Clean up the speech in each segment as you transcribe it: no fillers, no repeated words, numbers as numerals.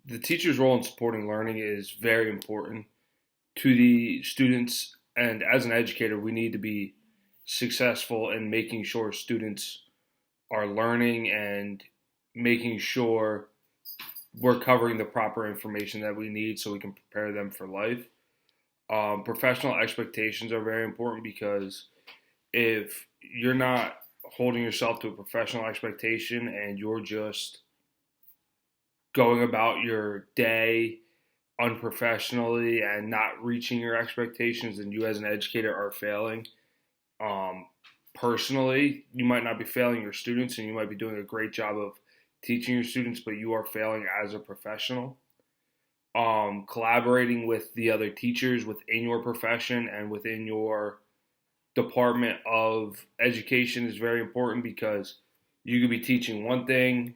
The teacher's role in supporting learning is very important to the students. And as an educator, we need to be successful in making sure students are learning and making sure we're covering the proper information that we need so we can prepare them for life. Professional expectations are very important because if you're not holding yourself to a professional expectation and you're just going about your day unprofessionally and not reaching your expectations, then you as an educator are failing. Um, Personally, you might not be failing your students and you might be doing a great job of teaching your students, but you are failing as a professional. Collaborating with the other teachers within your profession and within your department of education is very important because you could be teaching one thing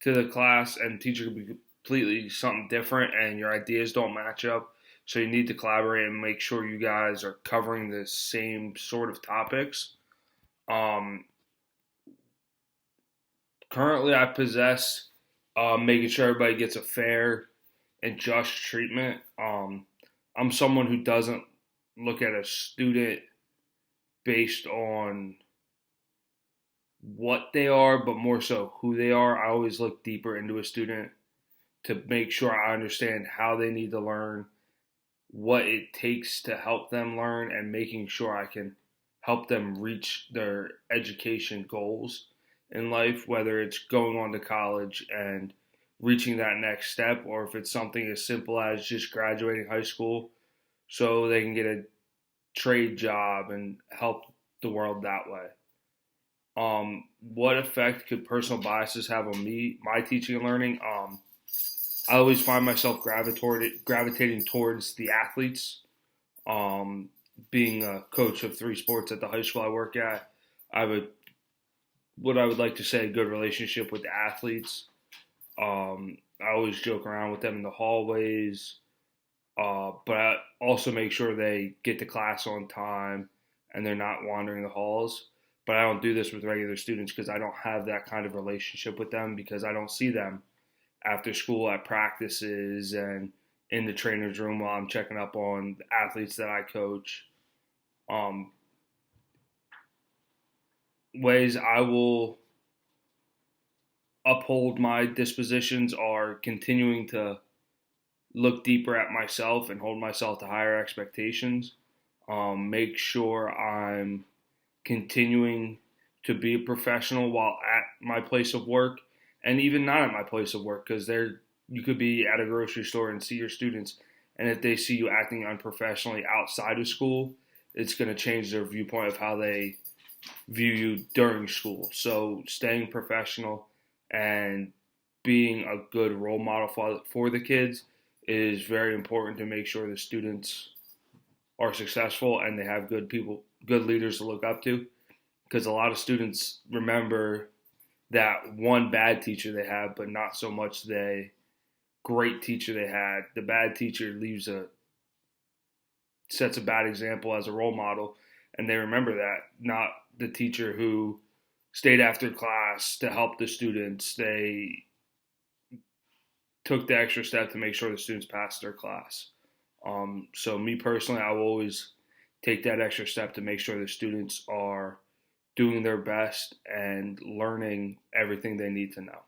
to the class and the teacher could be completely something different and your ideas don't match up. So you need to collaborate and make sure you guys are covering the same sort of topics. Um, Currently, I possess making sure everybody gets a fair and just treatment. I'm someone who doesn't look at a student based on what they are, but more so who they are. I always look deeper into a student to make sure I understand how they need to learn, what it takes to help them learn, and making sure I can help them reach their education goals in life, whether it's going on to college and reaching that next step, or if it's something as simple as just graduating high school so they can get a trade job and help the world that way. What effect could personal biases have on me, my teaching and learning? I always find myself gravitating towards the athletes. Um, Being a coach of three sports at the high school I work at, I have what I would like to say, a good relationship with the athletes. I always joke around with them in the hallways, but I also make sure they get to class on time and they're not wandering the halls. But I don't do this with regular students because I don't have that kind of relationship with them because I don't see them after school at practices and in the trainer's room while I'm checking up on the athletes that I coach. Um, Ways I will uphold my dispositions are continuing to look deeper at myself and hold myself to higher expectations. Make sure I'm continuing to be a professional while at my place of work and even not at my place of work because there you could be at a grocery store and see your students, and if they see you acting unprofessionally outside of school, it's going to change their viewpoint of how they view you during school. So staying professional and being a good role model for the kids is very important to make sure the students are successful and they have good people, good leaders to look up to. Because a lot of students remember that one bad teacher they have, but not so much the great teacher they had. The bad teacher sets a bad example as a role model, and they remember that, not the teacher who stayed after class to help the students. They took the extra step to make sure the students passed their class. So me personally, I will always take that extra step to make sure the students are doing their best and learning everything they need to know.